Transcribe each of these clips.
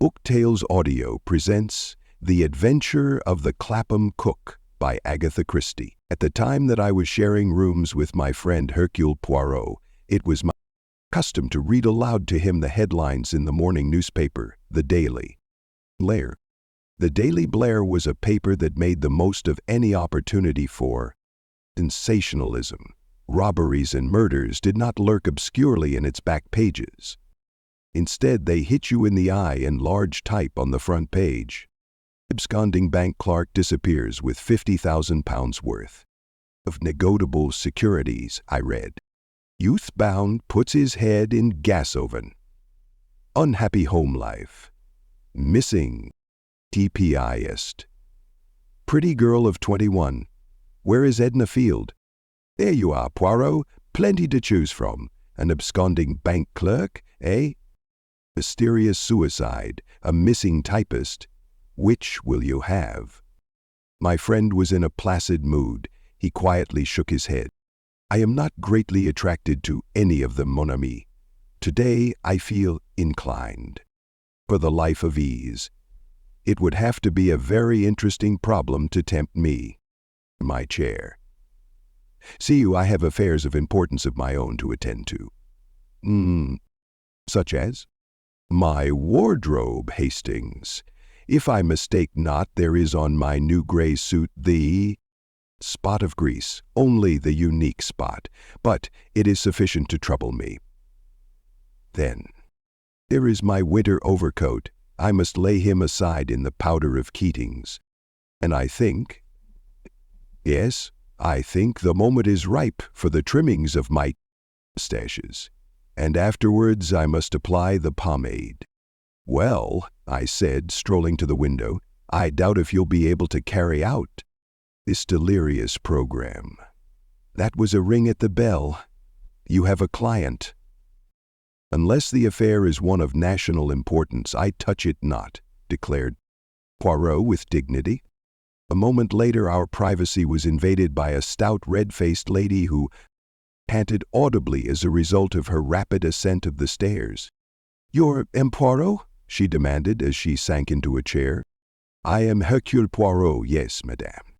Book Tales Audio presents The Adventure of the Clapham Cook by Agatha Christie. At the time that I was sharing rooms with my friend Hercule Poirot, it was my custom to read aloud to him the headlines in the morning newspaper, The Daily Blair. The Daily Blair was a paper that made the most of any opportunity for sensationalism. Robberies and murders did not lurk obscurely in its back pages. Instead, they hit you in the eye in large type on the front page. Absconding bank clerk disappears with £50,000 worth of negotiable securities, I read. Youth bound puts his head in gas oven. Unhappy home life. Missing. TPIst. Pretty girl of 21. Where is Edna Field? There you are, Poirot. Plenty to choose from. An absconding bank clerk, eh? Mysterious suicide, a missing typist. Which will you have? My friend was in a placid mood. He quietly shook his head. I am not greatly attracted to any of them, mon ami. Today I feel inclined for the life of ease. It would have to be a very interesting problem to tempt me. My chair. See you, I have affairs of importance of my own to attend to. Such as? My wardrobe, Hastings. If I mistake not, there is on my new gray suit the spot of grease, only the unique spot, but it is sufficient to trouble me. Then, there is my winter overcoat. I must lay him aside in the powder of Keating's. And I think the moment is ripe for the trimmings of my mustaches. And afterwards I must apply the pomade. Well, I said, strolling to the window, I doubt if you'll be able to carry out this delirious program. That was a ring at the bell. You have a client. Unless the affair is one of national importance, I touch it not, declared Poirot with dignity. A moment later our privacy was invaded by a stout red-faced lady who panted audibly as a result of her rapid ascent of the stairs. You're Poirot? She demanded as she sank into a chair. I am Hercule Poirot, yes, madame.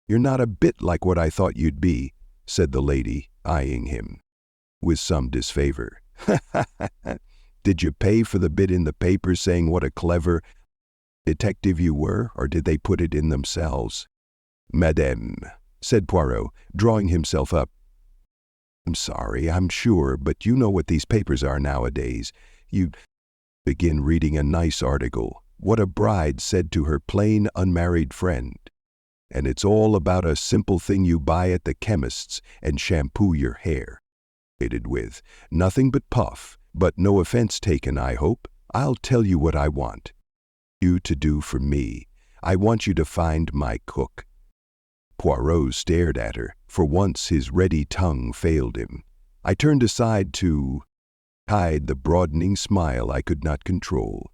You're not a bit like what I thought you'd be, said the lady, eyeing him with some disfavor. Did you pay for the bit in the paper saying what a clever detective you were, or did they put it in themselves? Madame, said Poirot, drawing himself up. I'm sorry, I'm sure, but you know what these papers are nowadays. You begin reading a nice article, what a bride said to her plain unmarried friend, and it's all about a simple thing you buy at the chemist's and shampoo your hair. With nothing but puff, but no offense taken, I hope. I'll tell you what I want you to do for me. I want you to find my cook. Poirot stared at her. For once his ready tongue failed him. I turned aside to hide the broadening smile I could not control.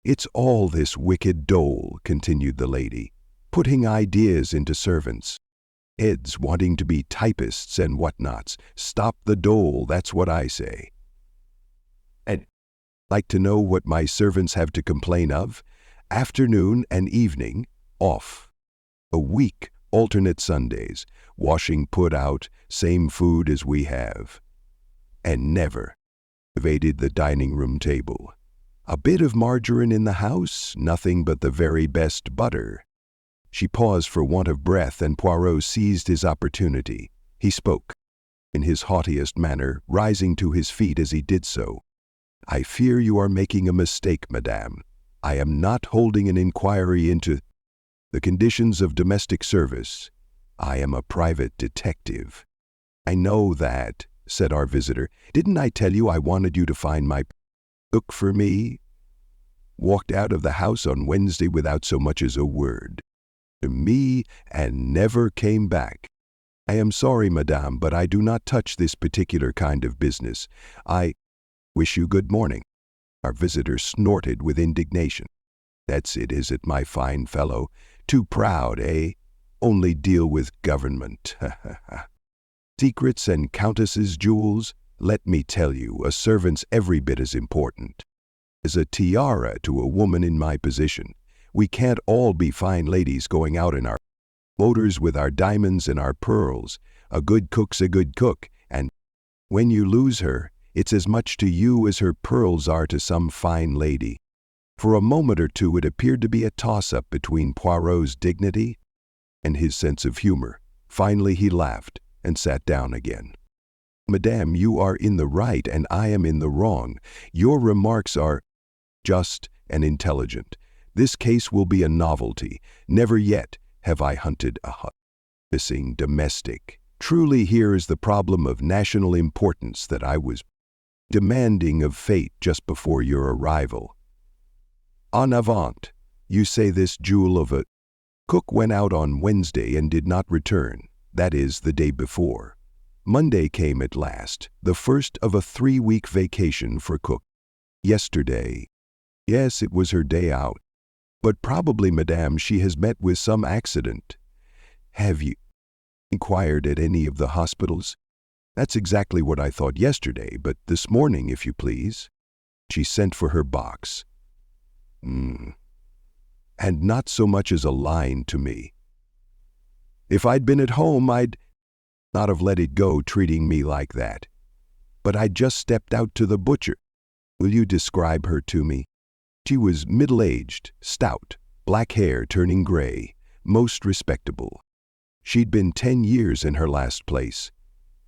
It's all this wicked dole, continued the lady, putting ideas into servants. Heads wanting to be typists and whatnots. Stop the dole, that's what I say. I'd like to know what my servants have to complain of. Afternoon and evening, off. A week, alternate Sundays, washing put out, same food as we have. And never evaded the dining room table. A bit of margarine in the house, nothing but the very best butter. She paused for want of breath, and Poirot seized his opportunity. He spoke, in his haughtiest manner, rising to his feet as he did so. I fear you are making a mistake, madame. I am not holding an inquiry into the conditions of domestic service. I am a private detective. I know that, said our visitor. Didn't I tell you I wanted you to find my cook for me? Walked out of the house on Wednesday without so much as a word to me and never came back. I am sorry, madame, but I do not touch this particular kind of business. I wish you good morning. Our visitor snorted with indignation. That's it, is it, my fine fellow? Too proud, eh? Only deal with government. Secrets and countesses' jewels? Let me tell you, a servant's every bit as important. As a tiara to a woman in my position. We can't all be fine ladies going out in our motors with our diamonds and our pearls. A good cook's a good cook, and when you lose her, it's as much to you as her pearls are to some fine lady. For a moment or two it appeared to be a toss-up between Poirot's dignity and his sense of humor. Finally he laughed and sat down again. Madame, you are in the right and I am in the wrong. Your remarks are just and intelligent. This case will be a novelty. Never yet have I hunted a missing domestic. Truly here is the problem of national importance that I was demanding of fate just before your arrival. En avant, you say this jewel of a cook went out on Wednesday and did not return, that is, the day before. Monday came at last, the first of a 3-week vacation for Cook. Yesterday. Yes, it was her day out. But probably, madame, she has met with some accident. Have you inquired at any of the hospitals? That's exactly what I thought yesterday, but this morning, if you please. She sent for her box. And not so much as a line to me. If I'd been at home, I'd not have let it go treating me like that. But I just stepped out to the butcher. Will you describe her to me? She was middle-aged, stout, black hair turning gray, most respectable. She'd been 10 years in her last place.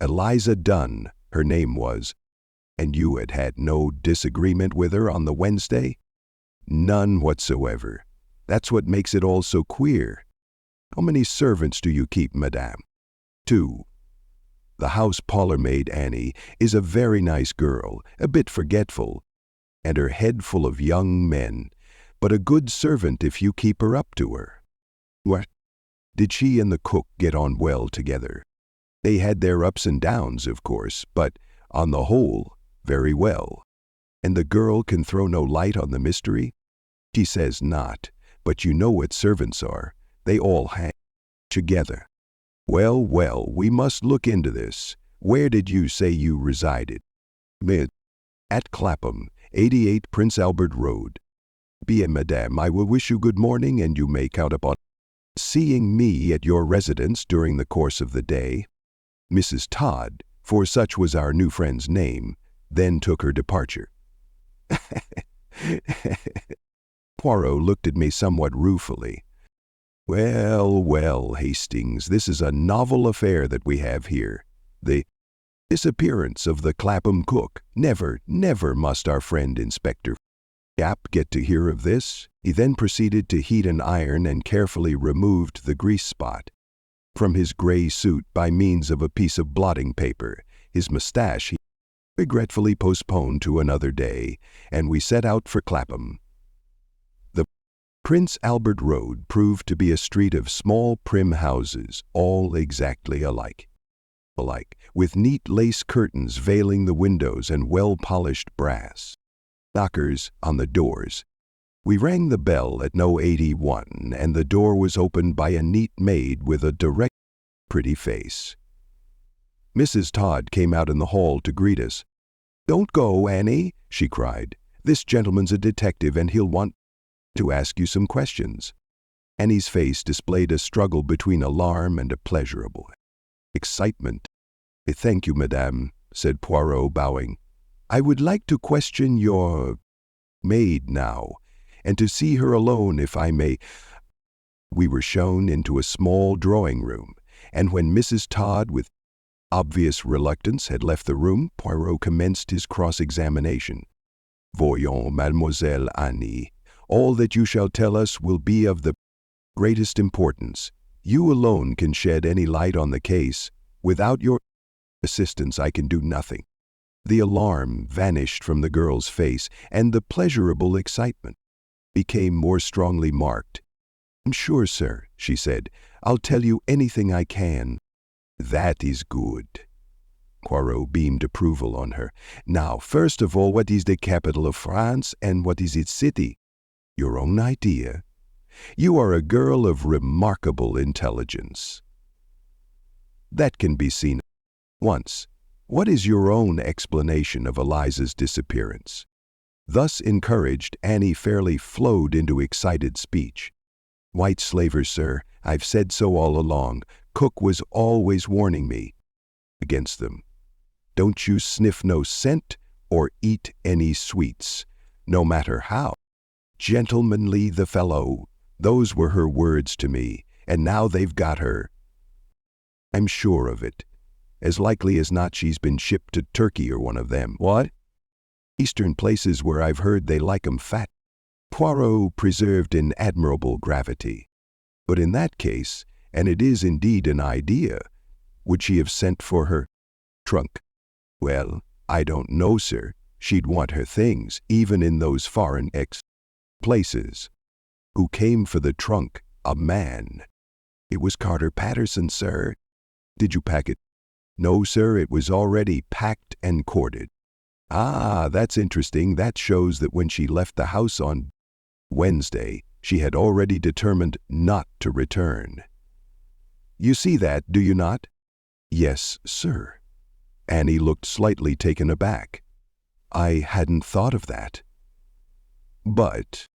Eliza Dunn, her name was. And you had had no disagreement with her on the Wednesday? None whatsoever. That's what makes it all so queer. How many servants do you keep, madame? 2. The house parlor-maid, Annie, is a very nice girl, a bit forgetful, and her head full of young men, but a good servant if you keep her up to her. What? Did she and the cook get on well together? They had their ups and downs, of course, but, on the whole, very well. And the girl can throw no light on the mystery? She says not, but you know what servants are. They all hang together. Well, well, we must look into this. Where did you say you resided? At Clapham, 88 Prince Albert Road. Bien, madame, I will wish you good morning, and you may count upon seeing me at your residence during the course of the day. Mrs. Todd, for such was our new friend's name, then took her departure. Poirot looked at me somewhat ruefully. Well, well, Hastings, this is a novel affair that we have here. The disappearance of the Clapham cook. Never, never must our friend Inspector Japp get to hear of this. He then proceeded to heat an iron and carefully removed the grease spot from his gray suit by means of a piece of blotting paper. His mustache he regretfully postponed to another day, and we set out for Clapham. The Prince Albert Road proved to be a street of small prim houses, all exactly alike, with neat lace curtains veiling the windows and well-polished brass knockers on the doors. We rang the bell at No. 81, and the door was opened by a neat maid with a direct, pretty face. Mrs. Todd came out in the hall to greet us. "Don't go, Annie," she cried. "This gentleman's a detective, and he'll want to ask you some questions." Annie's face displayed a struggle between alarm and a pleasurable excitement. "Thank you, madame," said Poirot, bowing. "I would like to question your maid now, and to see her alone, if I may." We were shown into a small drawing room, and when Mrs. Todd, with obvious reluctance, had left the room, Poirot commenced his cross-examination. "Voyons, mademoiselle Annie, all that you shall tell us will be of the greatest importance. You alone can shed any light on the case. Without your assistance I can do nothing." The alarm vanished from the girl's face, and the pleasurable excitement became more strongly marked. "I'm sure, sir," she said, "I'll tell you anything I can." "That is good." Poirot beamed approval on her. "Now, first of all, what is the capital of France, and what is its city?" "Your own idea. You are a girl of remarkable intelligence. That can be seen once. What is your own explanation of Eliza's disappearance?" Thus encouraged, Annie fairly flowed into excited speech. "White slavers, sir, I've said so all along. Cook was always warning me against them. Don't you sniff no scent or eat any sweets, no matter how gentlemanly the fellow." Those were her words to me, and now they've got her. I'm sure of it. As likely as not she's been shipped to Turkey or one of them. What? Eastern places where I've heard they like 'em fat. Poirot preserved an admirable gravity. But in that case, and it is indeed an idea, would she have sent for her trunk? Well, I don't know, sir. She'd want her things, even in those foreign places. Who came for the trunk? A man. It was Carter Patterson, sir. Did you pack it? No, sir, it was already packed and corded. Ah, that's interesting. That shows that when she left the house on Wednesday, she had already determined not to return. You see that, do you not? Yes, sir. Annie looked slightly taken aback. I hadn't thought of that. But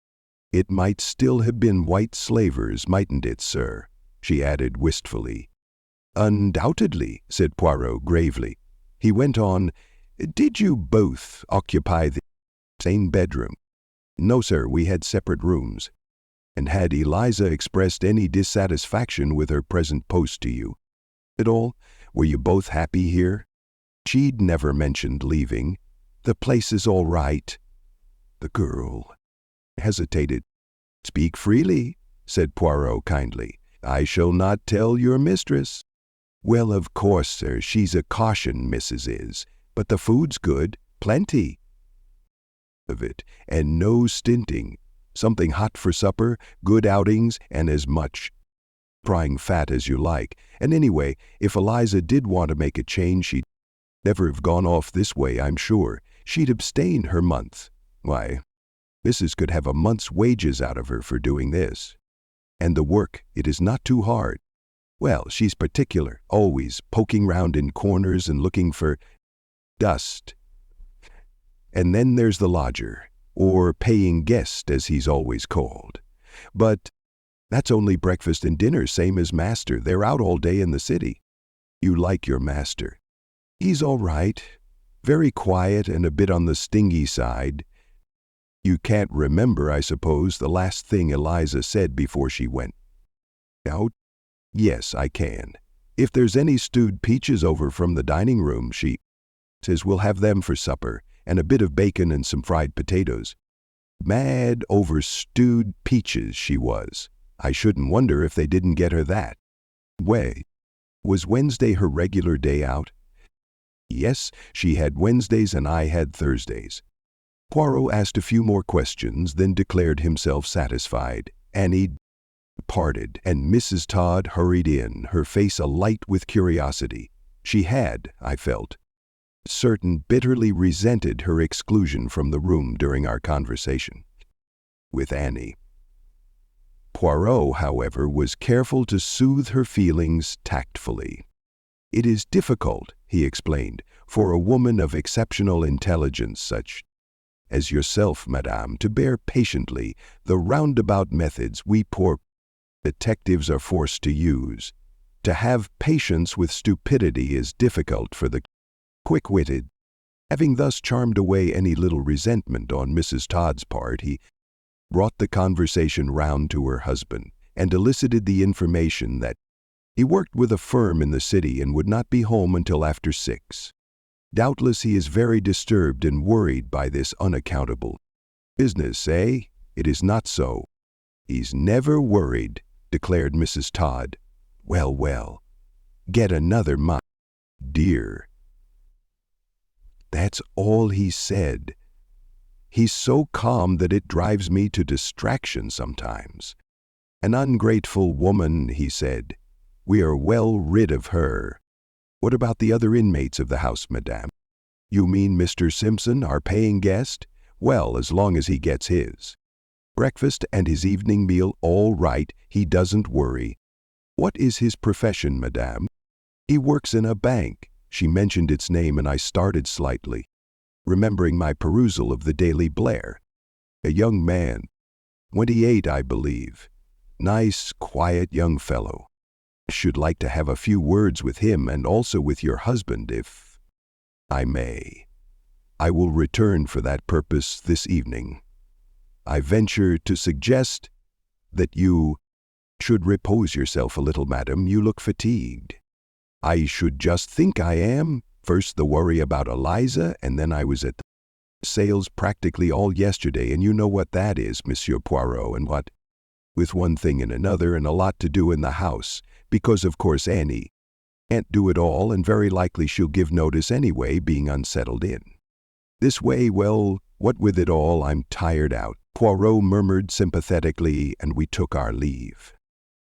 it might still have been white slavers, mightn't it, sir? She added wistfully. Undoubtedly, said Poirot gravely. He went on, Did you both occupy the same bedroom? No, sir, we had separate rooms. And had Eliza expressed any dissatisfaction with her present post to you at all? Were you both happy here? She'd never mentioned leaving. The place is all right. The girl hesitated. Speak freely, said Poirot kindly. I shall not tell your mistress. Well, of course, sir, she's a caution, Mrs. is, but the food's good, plenty of it, and no stinting. Something hot for supper, good outings, and as much frying fat as you like. And anyway, if Eliza did want to make a change, she'd never have gone off this way, I'm sure. She'd abstain her month. Why, Mrs. could have a month's wages out of her for doing this. And the work, it is not too hard. Well, she's particular, always poking round in corners and looking for dust. And then there's the lodger, or paying guest as he's always called. But that's only breakfast and dinner, same as master. They're out all day in the city. You like your master. He's all right, very quiet and a bit on the stingy side. You can't remember, I suppose, the last thing Eliza said before she went out? Yes, I can. If there's any stewed peaches over from the dining room, she says we'll have them for supper, and a bit of bacon and some fried potatoes. Mad over stewed peaches she was. I shouldn't wonder if they didn't get her that way. Was Wednesday her regular day out? Yes, she had Wednesdays and I had Thursdays. Poirot asked a few more questions, then declared himself satisfied. Annie departed, and Mrs. Todd hurried in, her face alight with curiosity. She had, I felt, bitterly resented her exclusion from the room during our conversation with Annie. Poirot, however, was careful to soothe her feelings tactfully. It is difficult, he explained, for a woman of exceptional intelligence such as yourself, madame, to bear patiently the roundabout methods we poor detectives are forced to use. To have patience with stupidity is difficult for the quick-witted. Having thus charmed away any little resentment on Mrs. Todd's part, he brought the conversation round to her husband and elicited the information that he worked with a firm in the city and would not be home until after 6. Doubtless he is very disturbed and worried by this unaccountable business, eh? It is not so. He's never worried, declared Mrs. Todd. Well, well, get another, my dear. That's all he said. He's so calm that it drives me to distraction sometimes. An ungrateful woman, he said. We are well rid of her. What about the other inmates of the house, madame? You mean Mr. Simpson, our paying guest? Well, as long as he gets his breakfast and his evening meal all right, he doesn't worry. What is his profession, madame? He works in a bank. She mentioned its name and I started slightly. remembering my perusal of the Daily Blair. A young man, 28, I believe. Nice, quiet young fellow. Should like to have a few words with him and also with your husband, if I may. I will return for that purpose this evening. I venture to suggest that you should repose yourself a little, madam. You look fatigued. I should just think I am. First the worry about Eliza, and then I was at the sales practically all yesterday, and you know what that is, Monsieur Poirot, and what? With one thing and another, and a lot to do in the house, because of course Annie can't do it all, and very likely she'll give notice anyway, being unsettled in. This way, well, what with it all, I'm tired out. Poirot murmured sympathetically, and we took our leave.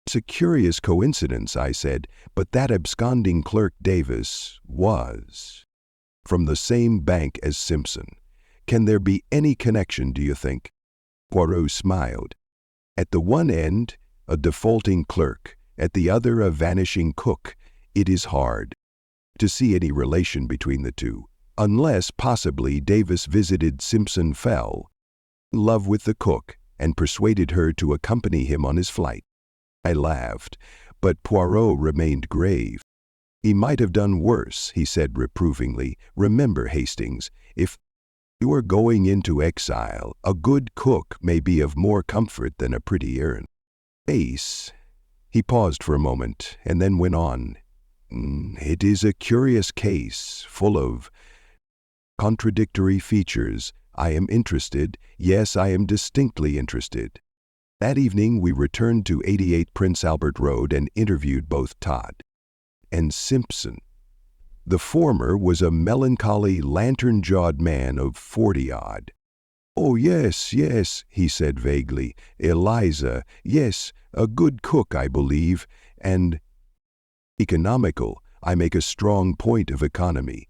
It's a curious coincidence, I said, but that absconding clerk Davis was from the same bank as Simpson. Can there be any connection, do you think? Poirot smiled. At the one end, a defaulting clerk, at the other a vanishing cook. It is hard to see any relation between the two, unless possibly Davis visited Simpson, fell in love with the cook, and persuaded her to accompany him on his flight. I laughed, but Poirot remained grave. He might have done worse, he said reprovingly. Remember, Hastings, if you are going into exile, a good cook may be of more comfort than a pretty urn. Ace. He paused for a moment, and then went on. It is a curious case, full of contradictory features. I am interested. Yes, I am distinctly interested. That evening we returned to 88 Prince Albert Road and interviewed both Todd and Simpson. The former was a melancholy, lantern-jawed man of 40-odd. Oh, yes, he said vaguely. Eliza, yes, a good cook, I believe, and economical. I make a strong point of economy.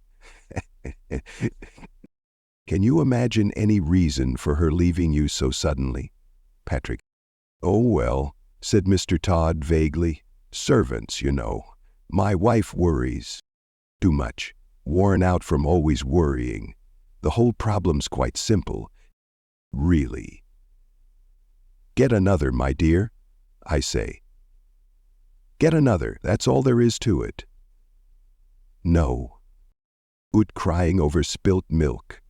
Can you imagine any reason for her leaving you so suddenly? Patrick. Oh, well, said Mr. Todd vaguely. Servants, you know. My wife worries too much, worn out from always worrying. The whole problem's quite simple. Really. Get another, my dear, I say. Get another, that's all there is to it. No. Good crying over spilt milk.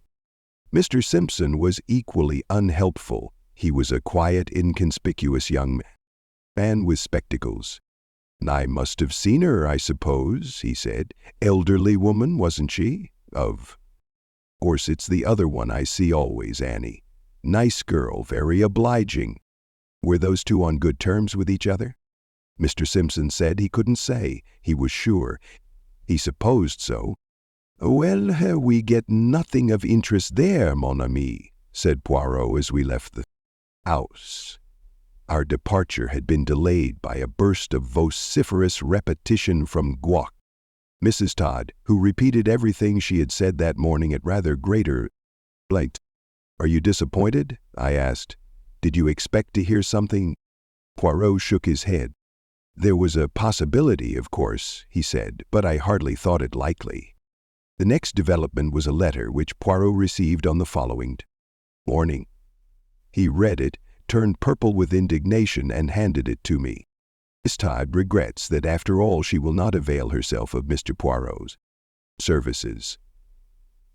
Mr. Simpson was equally unhelpful. He was a quiet, inconspicuous young man with spectacles. I must have seen her, I suppose, he said. Elderly woman, wasn't she? Of course, it's the other one I see always, Annie. Nice girl, very obliging. Were those two on good terms with each other? Mr. Simpson said he couldn't say. He was sure. He supposed so. Well, we get nothing of interest there, mon ami, said Poirot as we left the house. Our departure had been delayed by a burst of vociferous repetition from Gouac. Mrs. Todd, who repeated everything she had said that morning at rather greater length. Are you disappointed? I asked. Did you expect to hear something? Poirot shook his head. There was a possibility, of course, he said, but I hardly thought it likely. The next development was a letter which Poirot received on the following morning. He read it, turned purple with indignation, and handed it to me. Miss Todd regrets that after all she will not avail herself of Mr. Poirot's services.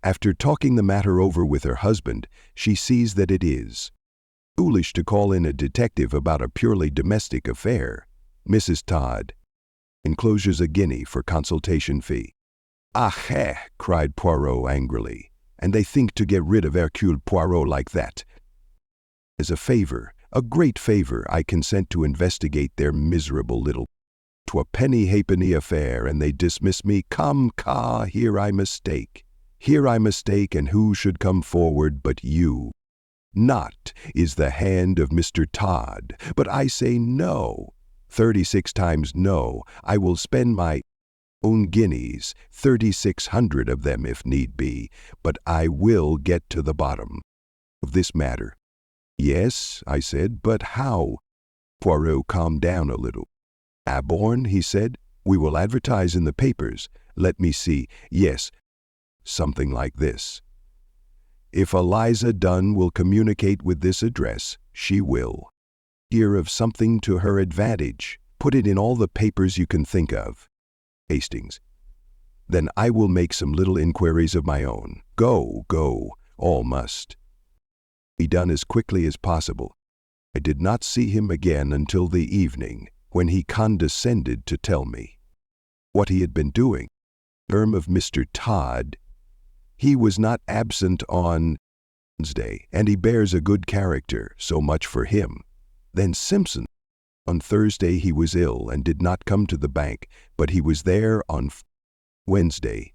After talking the matter over with her husband, she sees that it is foolish to call in a detective about a purely domestic affair. Mrs. Todd encloses a guinea for consultation fee. Ah, cried Poirot angrily. And they think to get rid of Hercule Poirot like that. As a favor, a great favor, I consent to investigate their miserable little 'twa penny halfpenny affair, and they dismiss me. Come, here I mistake. Here I mistake, and who should come forward but you? Not is the hand of Mr. Todd, but I say no. 36 times no. I will spend my own guineas, 3,600 of them if need be, but I will get to the bottom of this matter. Yes, I said, but how? Poirot calmed down a little. Aborn, he said, we will advertise in the papers. Let me see. Yes, something like this. If Eliza Dunn will communicate with this address, she will hear of something to her advantage. Put it in all the papers you can think of. Hastings. Then I will make some little inquiries of my own. Go, go, all must be done as quickly as possible. I did not see him again until the evening, when he condescended to tell me what he had been doing. Term of Mr. Todd. He was not absent on Wednesday, and he bears a good character, so much for him. Then Simpson. On Thursday he was ill and did not come to the bank, but he was there on Wednesday.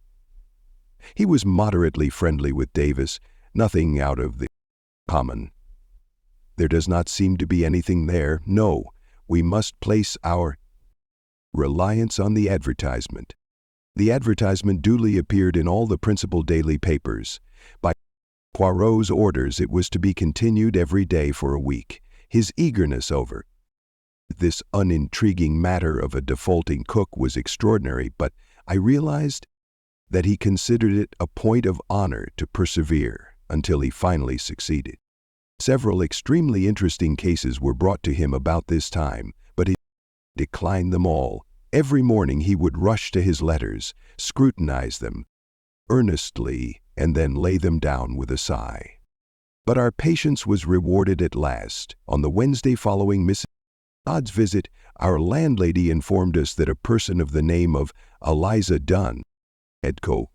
He was moderately friendly with Davis, nothing out of the common. There does not seem to be anything there. No, we must place our reliance on the advertisement. The advertisement duly appeared in all the principal daily papers. By Poirot's orders it was to be continued every day for a week. His eagerness over this unintriguing matter of a defaulting cook was extraordinary, but I realized that he considered it a point of honor to persevere until he finally succeeded. Several extremely interesting cases were brought to him about this time, but he declined them all. Every morning he would rush to his letters, scrutinize them earnestly, and then lay them down with a sigh. But our patience was rewarded at last. On the Wednesday following Mrs. Todd's visit, our landlady informed us that a person of the name of Eliza Dunn had co.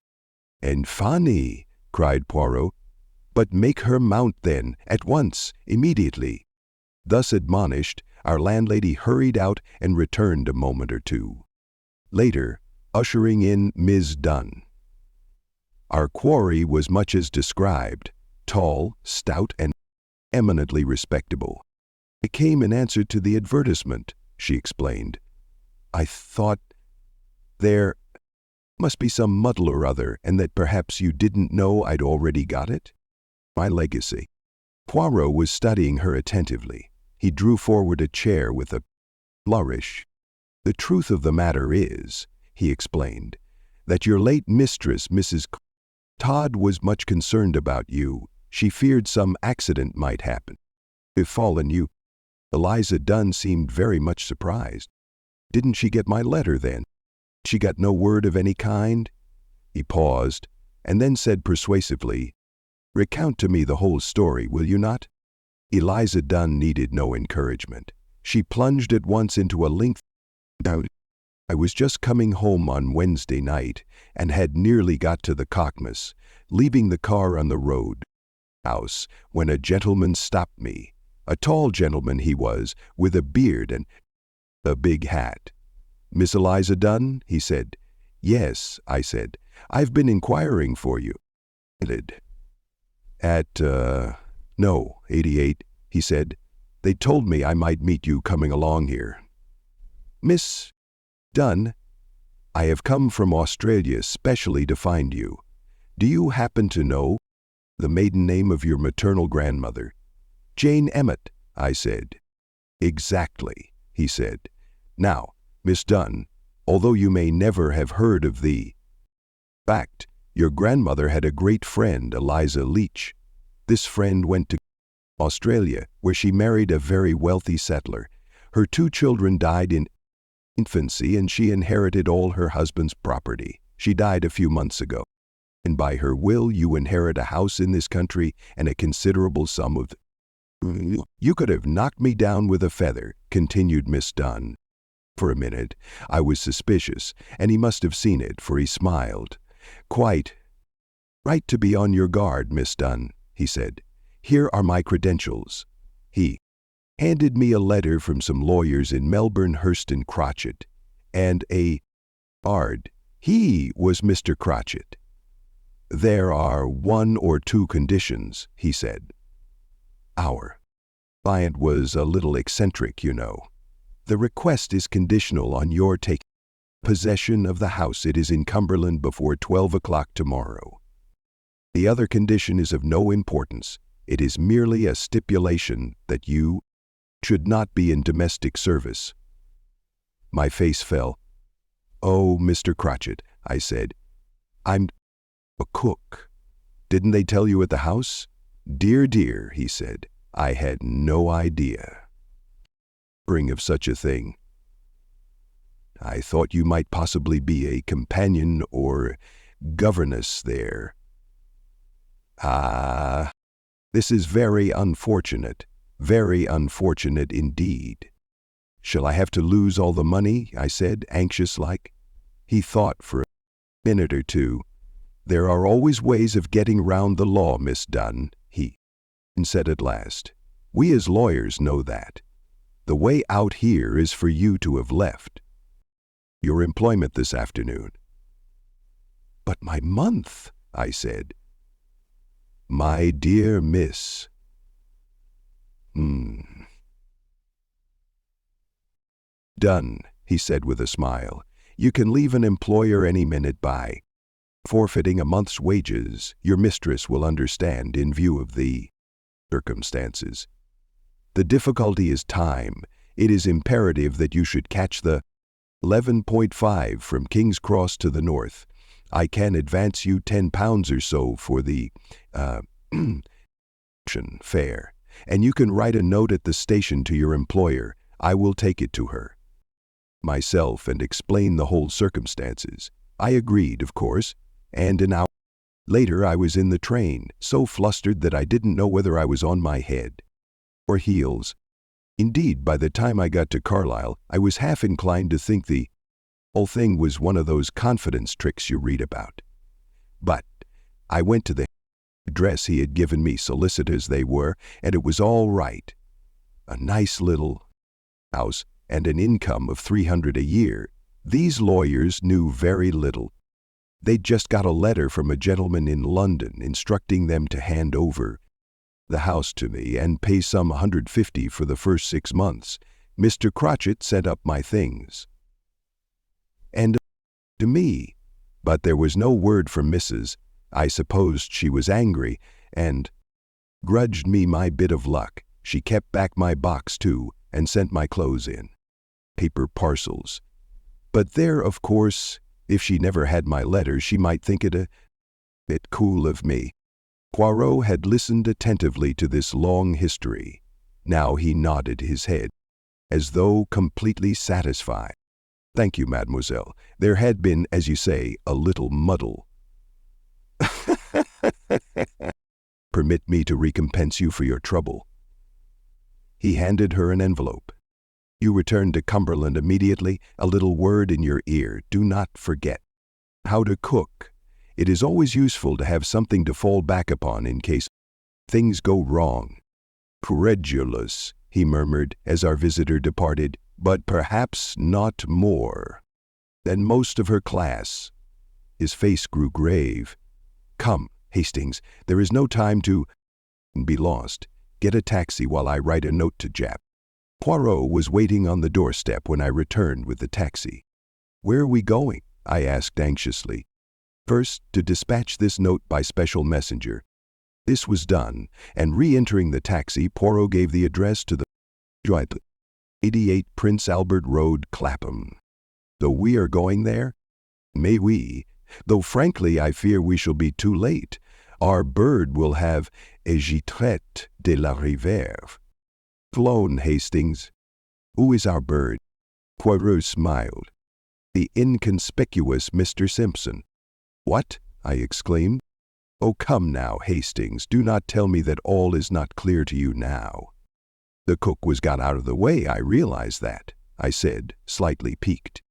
"And Fanny," cried Poirot. "But make her mount then, at once, immediately." Thus admonished, our landlady hurried out and returned a moment or two later, ushering in Miss Dunn. Our quarry was much as described, tall, stout, and eminently respectable. "I came in answer to the advertisement," she explained. "I thought there must be some muddle or other, and that perhaps you didn't know I'd already got it. My legacy." Poirot was studying her attentively. He drew forward a chair with a flourish. "The truth of the matter is," he explained, "that your late mistress, Mrs. Todd, was much concerned about you. She feared some accident might happen, befallen you." Eliza Dunn seemed very much surprised. "Didn't she get my letter then? She got no word of any kind?" He paused, and then said persuasively, "Recount to me the whole story, will you not?" Eliza Dunn needed no encouragement. She plunged at once into a lengthy account. "I was just coming home on Wednesday night, and had nearly got to the Cockmas, leaving the car on the road house, when a gentleman stopped me. A tall gentleman he was, with a beard and a big hat. 'Miss Eliza Dunn?' he said. 'Yes,' I said. 'I've been inquiring for you.' At, no, 88, he said. 'They told me I might meet you coming along here.' 'Miss Dunn, I have come from Australia specially to find you. Do you happen to know the maiden name of your maternal grandmother?' 'Jane Emmett,' I said. 'Exactly,' he said. 'Now, Miss Dunn, although you may never have heard of the fact, your grandmother had a great friend, Eliza Leach. This friend went to Australia, where she married a very wealthy settler. Her 2 children died in infancy, and she inherited all her husband's property. She died a few months ago, and by her will you inherit a house in this country and a considerable sum of..." "You could have knocked me down with a feather," continued Miss Dunn. For a minute I was suspicious, and he must have seen it, for he smiled. "Quite right to be on your guard, Miss Dunn," he said. "Here are my credentials." He handed me a letter from some lawyers in Melbourne, Hurst and Crotchet, and a card. He was Mr. Crotchet. "There are 1 or 2 conditions," he said. "Our client was a little eccentric, you know. The request is conditional on your taking possession of the house. It is in Cumberland before 12 o'clock tomorrow. The other condition is of no importance. It is merely a stipulation that you should not be in domestic service." My face fell. "Oh, Mr. Crotchet," I said, "I'm a cook." Didn't they tell you at the house? Dear, dear, he said, I had no idea. Bring of such a thing. I thought you might possibly be a companion or governess there. Ah, this is very unfortunate indeed. Shall I have to lose all the money? I said, anxious-like. He thought for a minute or two. There are always ways of getting round the law, Miss Dunn, he said at last. We as lawyers know that. The way out here is for you to have left your employment this afternoon. But my month, I said. My dear miss. Done, he said with a smile. You can leave an employer any minute by forfeiting a month's wages. Your mistress will understand in view of the circumstances. The difficulty is time. It is imperative that you should catch the 11.5 from King's Cross to the north. I can advance you £10 or so for the fare, and you can write a note at the station to your employer. I will take it to her myself and explain the whole circumstances. I agreed, of course, and an hour later I was in the train, so flustered that I didn't know whether I was on my head or heels. Indeed, by the time I got to Carlisle, I was half inclined to think the whole thing was one of those confidence tricks you read about. But I went to the address he had given me, solicitors they were, and it was all right. A nice little house and an income of $300 a year. These lawyers knew very little. They'd just got a letter from a gentleman in London instructing them to hand over the house to me and pay some $150 for the first 6 months. Mr. Crotchet sent up my things and to me, but there was no word from Mrs. I supposed she was angry and grudged me my bit of luck. She kept back my box too and sent my clothes in paper parcels. But there, of course, if she never had my letter, she might think it a bit cool of me. Poirot had listened attentively to this long history. Now he nodded his head, as though completely satisfied. Thank you, mademoiselle. There had been, as you say, a little muddle. Permit me to recompense you for your trouble. He handed her an envelope. You return to Cumberland immediately. A little word in your ear. Do not forget how to cook. It is always useful to have something to fall back upon in case things go wrong. Credulous, he murmured as our visitor departed, but perhaps not more than most of her class. His face grew grave. Come, Hastings, there is no time to be lost. Get a taxi while I write a note to Jap. Poirot was waiting on the doorstep when I returned with the taxi. Where are we going? I asked anxiously. First, to dispatch this note by special messenger. This was done, and re-entering the taxi, Poirot gave the address to the 88 Prince Albert Road, Clapham. Though we are going there? May we? Though frankly I fear we shall be too late. Our bird will have Egitret de la Rivière flown, Hastings. Who is our bird? Poirot smiled. The inconspicuous Mr. Simpson. What? I exclaimed. Oh, come now, Hastings, do not tell me that all is not clear to you now. The cook was got out of the way, I realize that, I said, slightly piqued.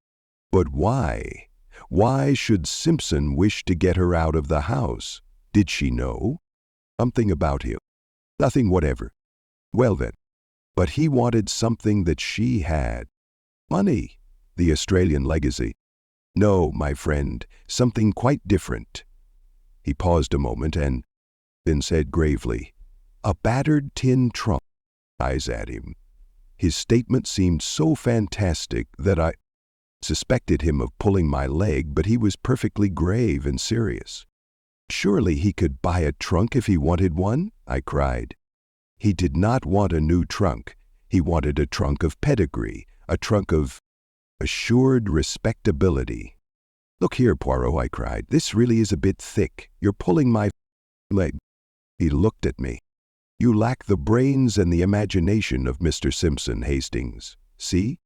But why? Why should Simpson wish to get her out of the house? Did she know? Something about him. Nothing whatever. Well then. But he wanted something that she had. Money. The Australian legacy. No, my friend, something quite different. He paused a moment and then said gravely, a battered tin trunk. Eyes at him. His statement seemed so fantastic that I suspected him of pulling my leg, but he was perfectly grave and serious. Surely he could buy a trunk if he wanted one, I cried. He did not want a new trunk. He wanted a trunk of pedigree, a trunk of assured respectability. Look here, Poirot, I cried. This really is a bit thick. You're pulling my leg. He looked at me. You lack the brains and the imagination of Mr. Simpson, Hastings. See?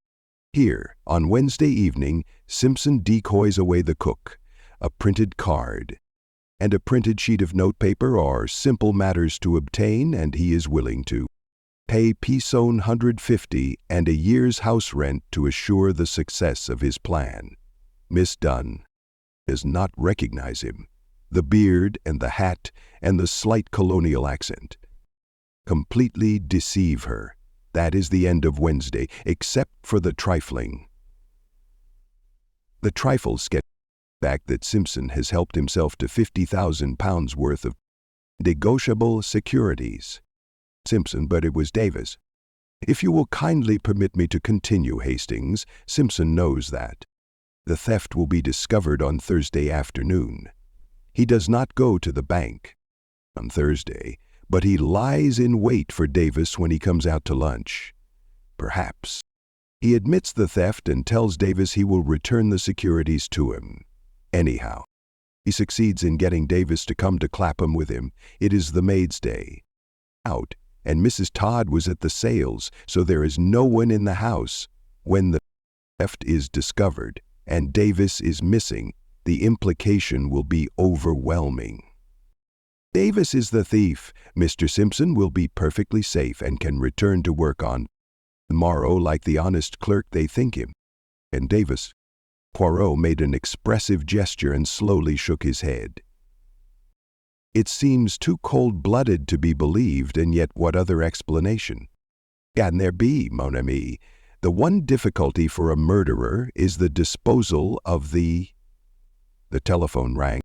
Here, on Wednesday evening, Simpson decoys away the cook, a printed card, and a printed sheet of notepaper are simple matters to obtain, and he is willing to pay P-Zone 150 and a year's house rent to assure the success of his plan. Miss Dunn does not recognize him. The beard and the hat and the slight colonial accent completely deceive her. That is the end of Wednesday, except for the trifling. The trifles get back that Simpson has helped himself to £50,000 worth of negotiable securities. Simpson, but it was Davis. If you will kindly permit me to continue, Hastings, Simpson knows that the theft will be discovered on Thursday afternoon. He does not go to the bank on Thursday, but he lies in wait for Davis when he comes out to lunch. Perhaps he admits the theft and tells Davis he will return the securities to him. Anyhow, he succeeds in getting Davis to come to Clapham with him. It is the maid's day out, and Mrs. Todd was at the sales, so there is no one in the house. When the theft is discovered and Davis is missing, the implication will be overwhelming. Davis is the thief. Mr. Simpson will be perfectly safe and can return to work on tomorrow like the honest clerk they think him. And Davis. Poirot made an expressive gesture and slowly shook his head. It seems too cold-blooded to be believed, and yet what other explanation can there be, mon ami? The one difficulty for a murderer is the disposal of the telephone rang.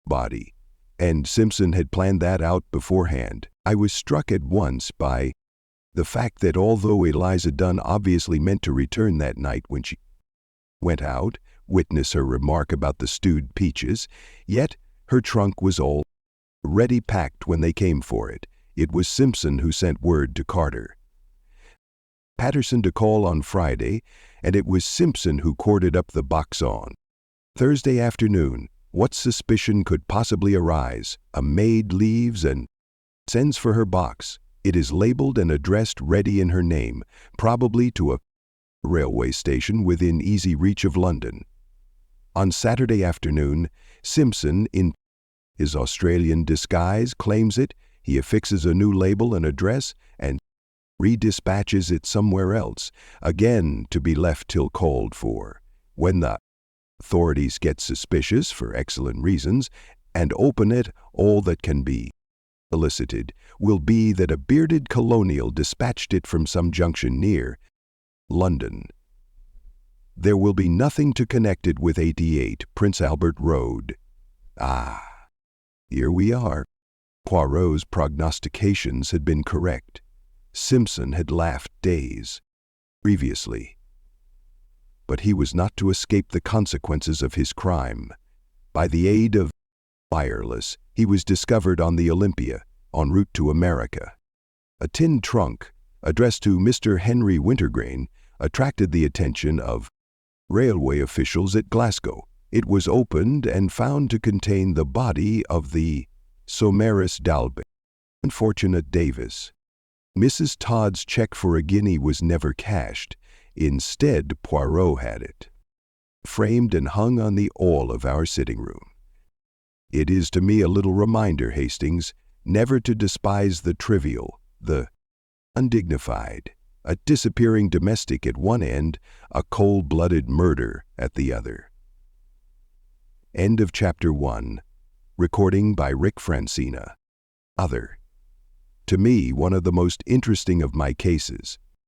Body. And Simpson had planned that out beforehand. I was struck at once by the fact that although Eliza Dunn obviously meant to return that night when she went out, witness her remark about the stewed peaches, yet her trunk was all ready packed when they came for it. It was Simpson who sent word to Carter Patterson to call on Friday, and it was Simpson who corded up the box on Thursday afternoon. What suspicion could possibly arise? A maid leaves and sends for her box. It is labeled and addressed ready in her name, probably to a railway station within easy reach of London. On Saturday afternoon, Simpson, in his Australian disguise, claims it. He affixes a new label and address and redispatches it somewhere else, again to be left till called for. When the authorities get suspicious, for excellent reasons, and open it, all that can be elicited will be that a bearded colonial dispatched it from some junction near London. There will be nothing to connect it with 88 Prince Albert Road. Ah, here we are. Poirot's prognostications had been correct. Simpson had laughed days previously. But he was not to escape the consequences of his crime. By the aid of wireless, he was discovered on the Olympia, en route to America. A tin trunk, addressed to Mr. Henry Wintergrain, attracted the attention of railway officials at Glasgow. It was opened and found to contain the body of the Someris Dalby, unfortunate Davis. Mrs. Todd's check for £1 was never cashed. Instead, Poirot had it, framed and hung on the wall of our sitting room. It is to me a little reminder, Hastings, never to despise the trivial, the undignified, a disappearing domestic at one end, a cold-blooded murder at the other. End of Chapter 1. Recording by Rick Francina. Other. To me, one of the most interesting of my cases.